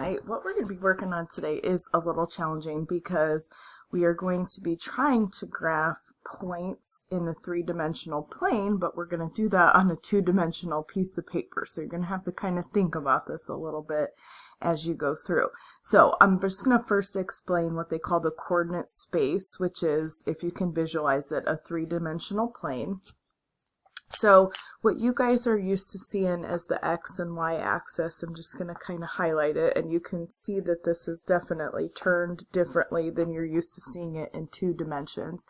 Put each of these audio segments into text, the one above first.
tonight, what we're going to be working on today is a little challenging because we are going to be trying to graph points in a three-dimensional plane, but we're going to do that on a two-dimensional piece of paper. So you're going to have to kind of think about this a little bit as you go through. So I'm just going to first explain what they call the coordinate space, which is, if you can visualize it, a three-dimensional plane. So what you guys are used to seeing as the X and Y axis, I'm just going to kind of highlight it, and you can see that this is definitely turned differently than you're used to seeing it in two dimensions.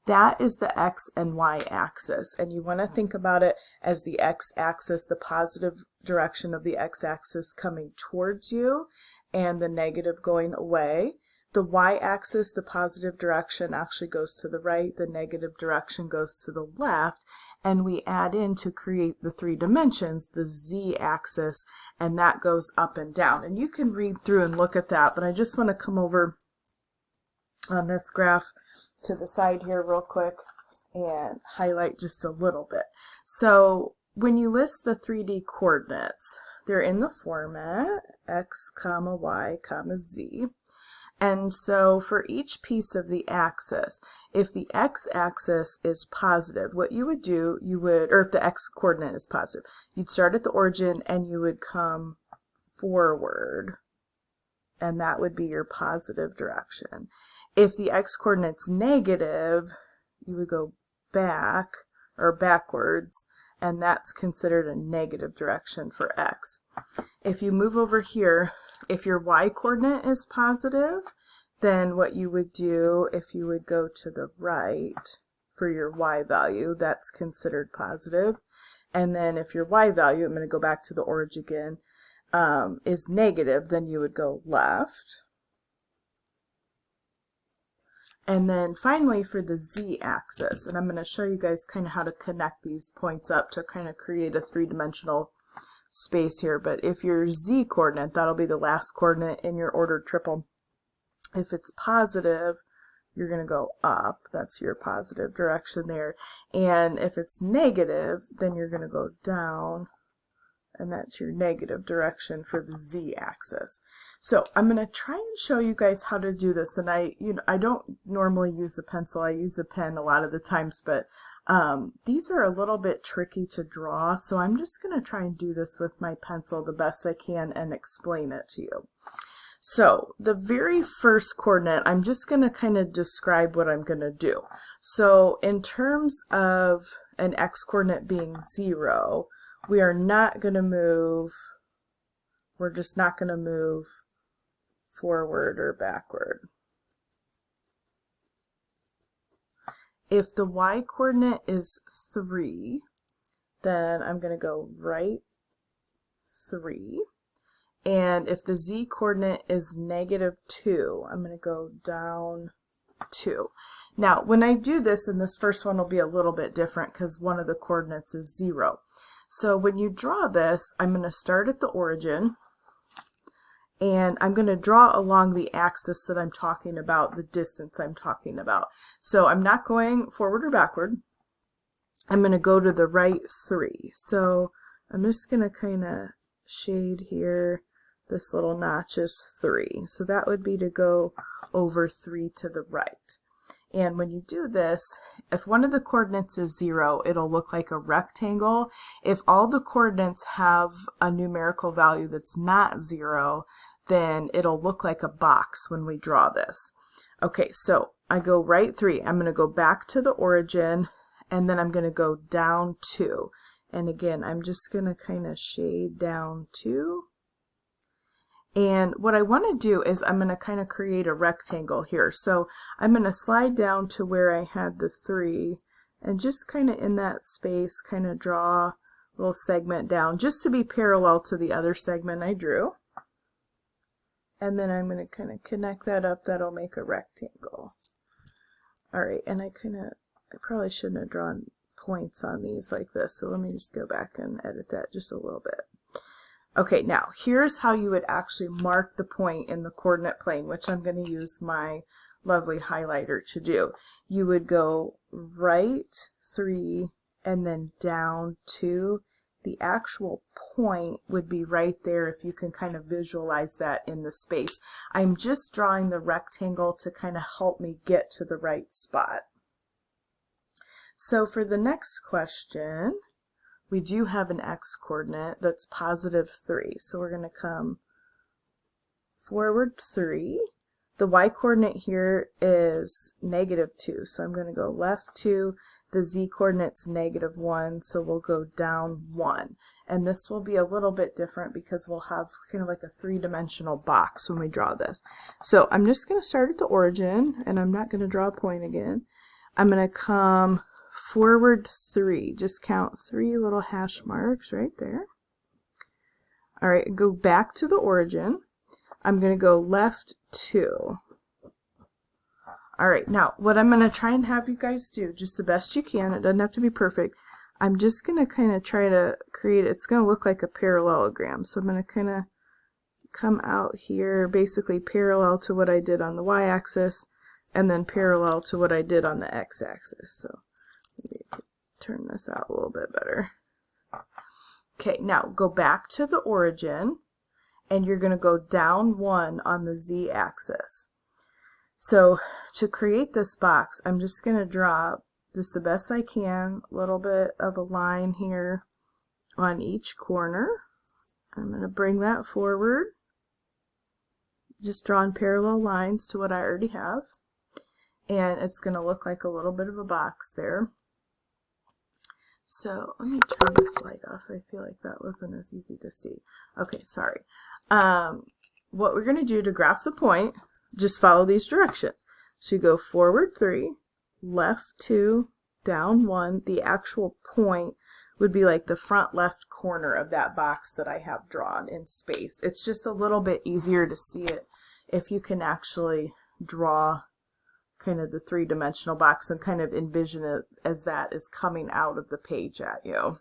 That is the X and Y axis, and you want to think about it as the X axis, the positive direction of the X axis coming towards you and the negative going away. The Y axis, the positive direction, actually goes to the right, the negative direction goes to the left, and we add in to create the three dimensions, the Z axis, and that goes up and down. And you can read through and look at that, but I just want to come over on this graph to the side here real quick and highlight just a little bit. So when you list the 3D coordinates, they're in the format X, comma, Y, comma, Z. And so for each piece of the axis, if the x-axis is positive, what you would do, or if the x-coordinate is positive, you'd start at the origin and you would come forward, and that would be your positive direction. If the x-coordinate's negative, you would go back or backwards, and that's considered a negative direction for x. If you move over here, if your y-coordinate is positive, then what you would do, if you would go to the right for your y value, that's considered positive. And then if your y value, I'm going to go back to the origin again, is negative, then you would go left. And then finally for the z-axis, and I'm going to show you guys kind of how to connect these points up to kind of create a three-dimensional space here. But if your z-coordinate, that'll be the last coordinate in your ordered triple. If it's positive, you're going to go up. That's your positive direction there. And if it's negative, then you're going to go down, and that's your negative direction for the z-axis. So I'm going to try and show you guys how to do this. And I don't normally use a pencil. I use a pen a lot of the times, but these are a little bit tricky to draw. So I'm just going to try and do this with my pencil the best I can and explain it to you. So the very first coordinate, I'm just going to kind of describe what I'm going to do. So in terms of an x-coordinate being 0, we are not going to move, we're just not going to move forward or backward. If the y-coordinate is 3, then I'm going to go right 3. And if the z-coordinate is -2, I'm going to go down 2. Now, when I do this, and this first one will be a little bit different because one of the coordinates is 0. So when you draw this, I'm going to start at the origin, and I'm going to draw along the axis that I'm talking about, the distance I'm talking about. So I'm not going forward or backward. I'm going to go to the right 3. So I'm just going to kind of shade here. This little notch is 3. So that would be to go over 3 to the right. And when you do this, if one of the coordinates is 0, it'll look like a rectangle. If all the coordinates have a numerical value that's not 0, then it'll look like a box when we draw this. Okay, so I go right 3. I'm going to go back to the origin, and then I'm going to go down 2. And again, I'm just going to kind of shade down 2. And what I want to do is I'm going to kind of create a rectangle here. So I'm going to slide down to where I had the 3 and just kind of in that space kind of draw a little segment down just to be parallel to the other segment I drew. And then I'm going to kind of connect that up. That'll make a rectangle. Alright, and I probably shouldn't have drawn points on these like this. So let me just go back and edit that just a little bit. Okay, now here's how you would actually mark the point in the coordinate plane, which I'm going to use my lovely highlighter to do. You would go right 3 and then down 2 the actual point would be right there, if you can kind of visualize that in the space. I'm just drawing the rectangle to kind of help me get to the right spot. So for the next question, we do have an x coordinate that's +3. So we're going to come forward 3. The y coordinate here is -2. So I'm going to go left 2. The z coordinate's -1. So we'll go down 1. And this will be a little bit different because we'll have kind of like a 3-dimensional box when we draw this. So I'm just going to start at the origin, and I'm not going to draw a point again. I'm going to come forward 3. Just count 3 little hash marks right there. All right, go back to the origin. I'm going to go left 2. All right, now what I'm going to try and have you guys do, just the best you can, it doesn't have to be perfect. I'm just going to kind of try to create, it's going to look like a parallelogram. So I'm going to kind of come out here, basically parallel to what I did on the y-axis, and then parallel to what I did on the x-axis. So maybe I could turn this out a little bit better. Okay, now go back to the origin, and you're going to go down 1 on the z-axis. So to create this box, I'm just going to draw just the best I can, a little bit of a line here on each corner. I'm going to bring that forward, just drawing parallel lines to what I already have. And it's going to look like a little bit of a box there. So let me turn this light off. I feel like that wasn't as easy to see. Okay, sorry. What we're going to do to graph the point, just follow these directions. So you go forward 3, left 2, down 1. The actual point would be like the front left corner of that box that I have drawn in space. It's just a little bit easier to see it if you can actually draw kind of the 3-dimensional box and kind of envision it as that is coming out of the page at you.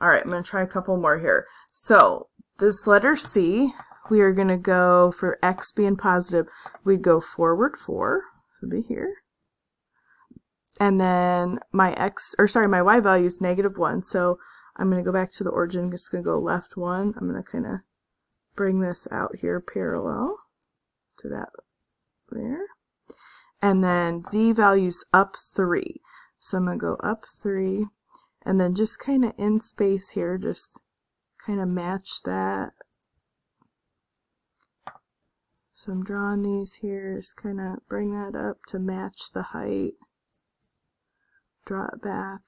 All right, I'm going to try a couple more here. So this letter C, we are going to go for x being positive, we go forward 4, it'll be here. And then my my y value is -1, so I'm going to go back to the origin, just going to go left 1. I'm going to kind of bring this out here parallel to that there. And then z value's up 3. So I'm going to go up 3, and then just kind of in space here, just kind of match that. So I'm drawing these here, just kind of bring that up to match the height. Draw it back.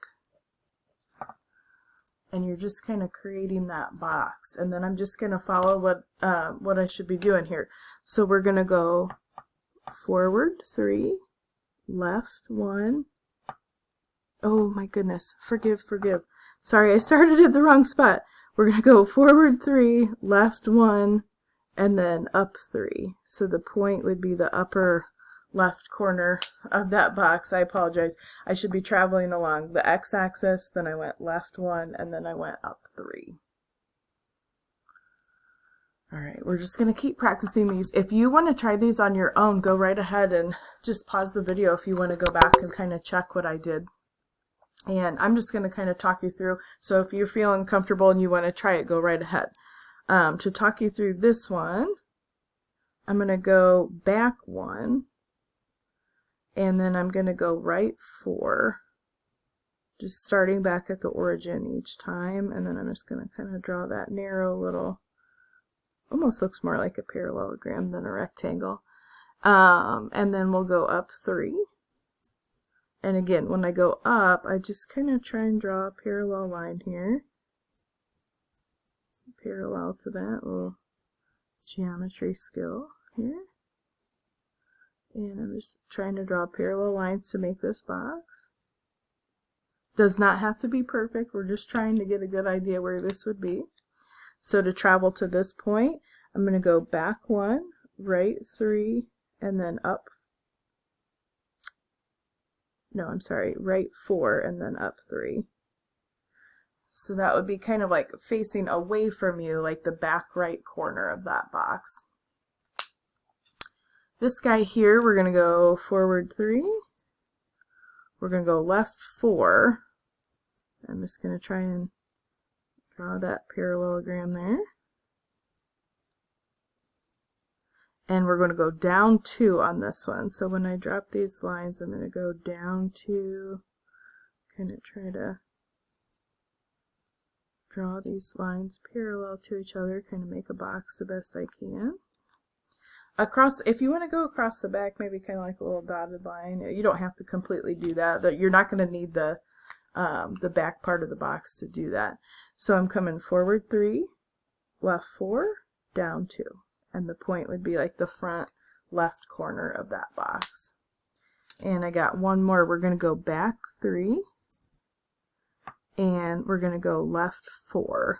And you're just kind of creating that box. And then I'm just going to follow what I should be doing here. So we're going to go forward 3, left 1. Oh my goodness, forgive. Sorry, I started at the wrong spot. We're going to go forward 3, left 1, and then up 3. So the point would be the upper left corner of that box. I apologize. I should be traveling along the x-axis, then I went left 1, and then I went up 3. Alright, we're just going to keep practicing these. If you want to try these on your own, go right ahead and just pause the video if you want to go back and kind of check what I did. And I'm just going to kind of talk you through, so if you're feeling comfortable and you want to try it, go right ahead. To talk you through this one, I'm going to go back 1, and then I'm going to go right 4, just starting back at the origin each time, and then I'm just going to kind of draw that narrow little, almost looks more like a parallelogram than a rectangle. And then we'll go up 3. And again, when I go up, I just kind of try and draw a parallel line here. Parallel to that little geometry skill here. And I'm just trying to draw parallel lines to make this box. Does not have to be perfect. We're just trying to get a good idea where this would be. So to travel to this point, I'm going to go back 1, right 3, and then up. No, I'm sorry, right 4, and then up 3. So that would be kind of like facing away from you, like the back right corner of that box. This guy here, we're going to go forward 3. We're going to go left 4. I'm just going to try and draw that parallelogram there. And we're going to go down 2 on this one. So when I drop these lines, I'm going to go down 2, kind of try to draw these lines parallel to each other, kind of make a box the best I can. Across, if you want to go across the back, maybe kind of like a little dotted line. You don't have to completely do that. You're not going to need the back part of the box to do that. So I'm coming forward 3, left 4, down 2. And the point would be like the front left corner of that box. And I got one more. We're going to go back 3, and we're going to go left 4.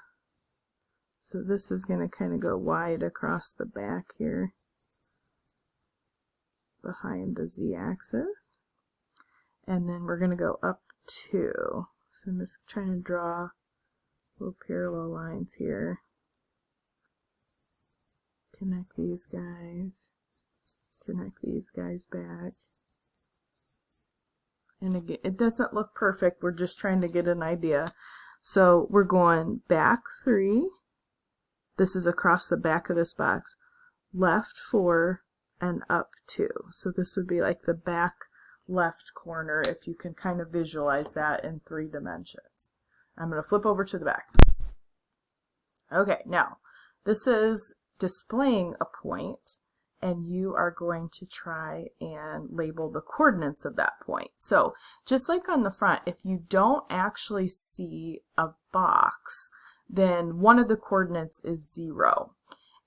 So this is going to kind of go wide across the back here, behind the z-axis. And then we're going to go up 2. So I'm just trying to draw little parallel lines here. Connect these guys back. And again, it doesn't look perfect, we're just trying to get an idea. So we're going back 3, this is across the back of this box, left 4, and up 2. So this would be like the back left corner, if you can kind of visualize that in 3 dimensions. I'm going to flip over to the back. Okay, now this is displaying a point, and you are going to try and label the coordinates of that point. So just like on the front, if you don't actually see a box, then one of the coordinates is 0.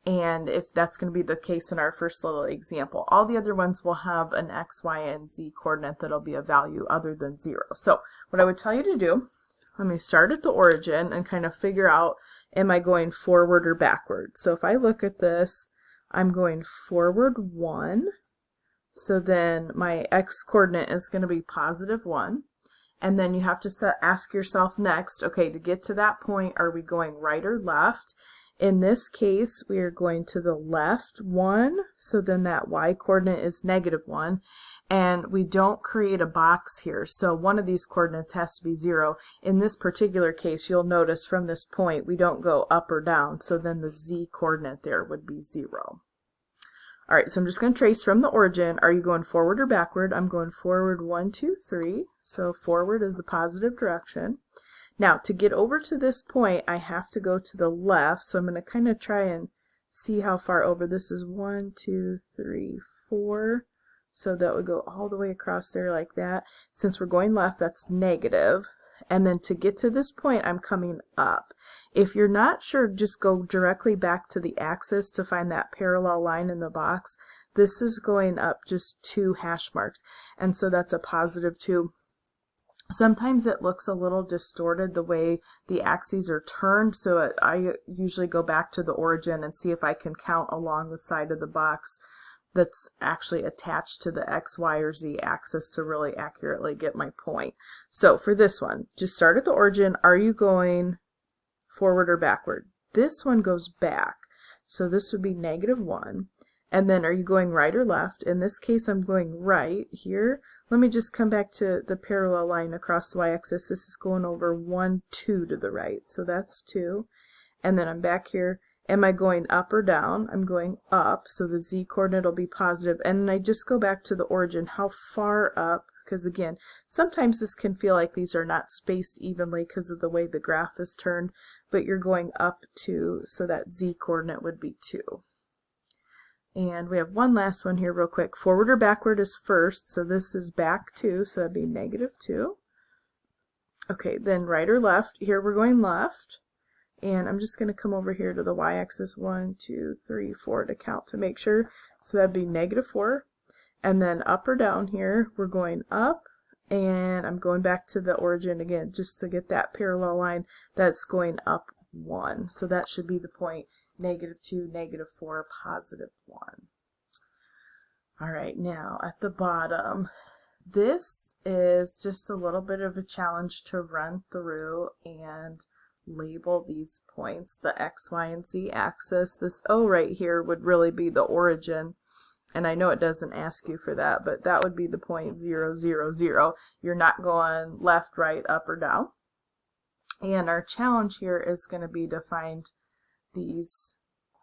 And if that's going to be the case in our first little example, all the other ones will have an x, y, and z coordinate that'll be a value other than 0. So what I would tell you to do, let me start at the origin and kind of figure out, am I going forward or backward? So if I look at this, I'm going forward 1. So then my x coordinate is going to be positive 1. And then you have to ask yourself next, okay, to get to that point, are we going right or left? In this case, we are going to the left 1. So then that y coordinate is negative 1. And we don't create a box here, so one of these coordinates has to be 0. In this particular case, you'll notice from this point we don't go up or down, so then the z coordinate there would be 0. Alright, so I'm just going to trace from the origin. Are you going forward or backward? I'm going forward 1, 2, 3, so forward is the positive direction. Now, to get over to this point, I have to go to the left, so I'm going to kind of try and see how far over. This is 1, 2, 3, 4. So that would go all the way across there like that. Since we're going left, that's negative. And then to get to this point, I'm coming up. If you're not sure, just go directly back to the axis to find that parallel line in the box. This is going up just 2 hash marks. And so that's a positive 2. Sometimes it looks a little distorted the way the axes are turned. So I usually go back to the origin and see if I can count along the side of the box that's actually attached to the x, y, or z axis to really accurately get my point. So for this one, just start at the origin. Are you going forward or backward? This one goes back. So this would be negative 1. And then are you going right or left? In this case, I'm going right here. Let me just come back to the parallel line across the y-axis. This is going over 1, 2 to the right. So that's 2. And then I'm back here. Am I going up or down? I'm going up, so the z coordinate will be positive. And then I just go back to the origin. How far up? Because again, sometimes this can feel like these are not spaced evenly because of the way the graph is turned, but you're going up 2, so that z coordinate would be 2. And we have one last one here real quick. Forward or backward is first, so this is back 2, so that'd be negative 2. Okay, then right or left. Here we're going left. And I'm just going to come over here to the y-axis, 1, 2, 3, 4 to count to make sure. So that'd be negative 4. And then up or down here, we're going up. And I'm going back to the origin again just to get that parallel line that's going up 1. So that should be the point, negative 2, negative 4, positive 1. Alright, now at the bottom, this is just a little bit of a challenge to run through and label these points, the x, y, and z axis. This O right here would really be the origin, and I know it doesn't ask you for that, but that would be the point 0, 0, 0. You're not going left, right, up, or down. And our challenge here is going to be to find these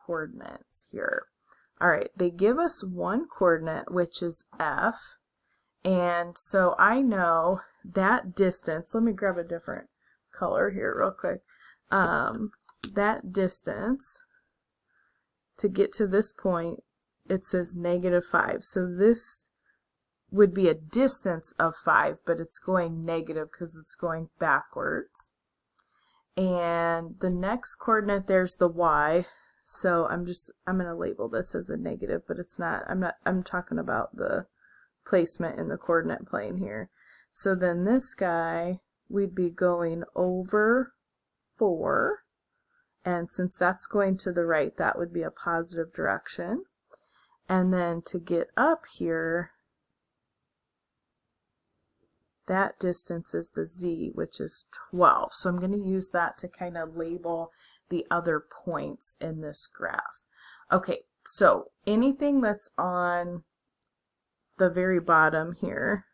coordinates here. All right, they give us one coordinate, which is F. And so I know that distance, let me grab a different color here real quick. That distance to get to this point, it says -5. So this would be a distance of 5, but it's going negative because it's going backwards. And the next coordinate, there's the y. So I'm going to label this as a negative, but it's not, I'm talking about the placement in the coordinate plane here. So then this guy, we'd be going over 4. And since that's going to the right, that would be a positive direction. And then to get up here, that distance is the z, which is 12. So I'm going to use that to kind of label the other points in this graph. Okay, so anything that's on the very bottom here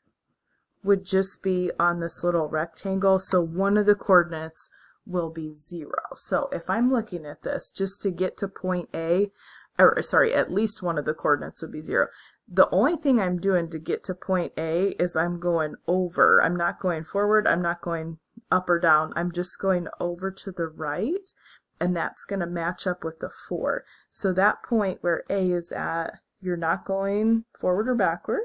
would just be on this little rectangle. So one of the coordinates will be 0. So if I'm looking at this, just to get to point A, or sorry, at least one of the coordinates would be 0. The only thing I'm doing to get to point A is I'm going over. I'm not going forward. I'm not going up or down. I'm just going over to the right, and that's going to match up with the 4. So that point where A is at, you're not going forward or backward.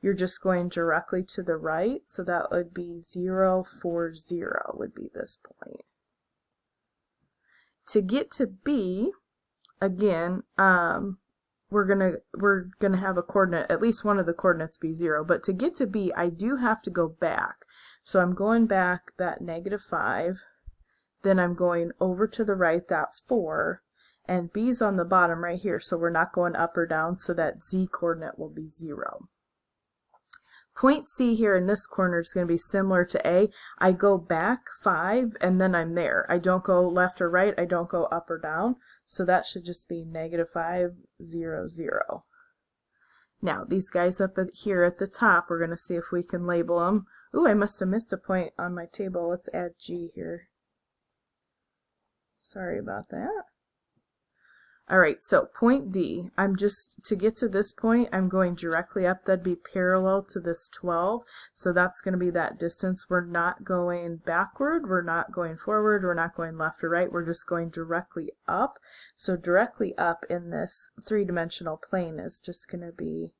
You're just going directly to the right. So that would be 0, 4, 0 would be this point. To get to B, again, we're gonna have a coordinate, at least one of the coordinates be 0. But to get to B, I do have to go back. So I'm going back that -5. Then I'm going over to the right, that 4. And B's on the bottom right here, so we're not going up or down, so that Z coordinate will be 0. Point C here in this corner is going to be similar to A. I go back 5 and then I'm there. I don't go left or right. I don't go up or down. So that should just be -5, 0, 0. Now these guys up here at the top, we're going to see if we can label them. Ooh, I must have missed a point on my table. Let's add G here. Sorry about that. All right, so point D, to get to this point, I'm going directly up. That'd be parallel to this 12. So that's going to be that distance. We're not going backward. We're not going forward. We're not going left or right. We're just going directly up. So directly up in this three-dimensional plane is just going to be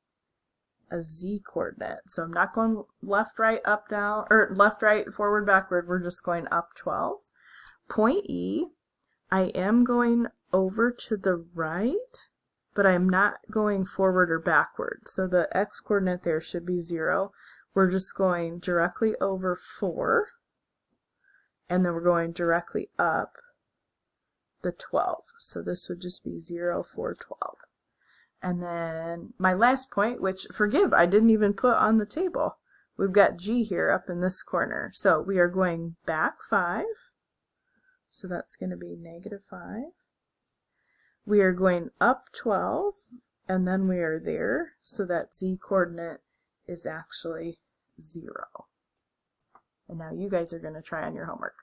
a Z coordinate. So I'm not going left, right, up, down, or left, right, forward, backward. We're just going up 12. Point E, I am going over to the right, but I'm not going forward or backward. So the x coordinate there should be 0. We're just going directly over 4, and then we're going directly up the 12. So this would just be 0, 4, 12. And then my last point, which, forgive, I didn't even put on the table. We've got G here up in this corner. So we are going back 5. So that's going to be -5. We are going up 12, and then we are there, so that Z coordinate is actually 0. And now you guys are going to try on your homework.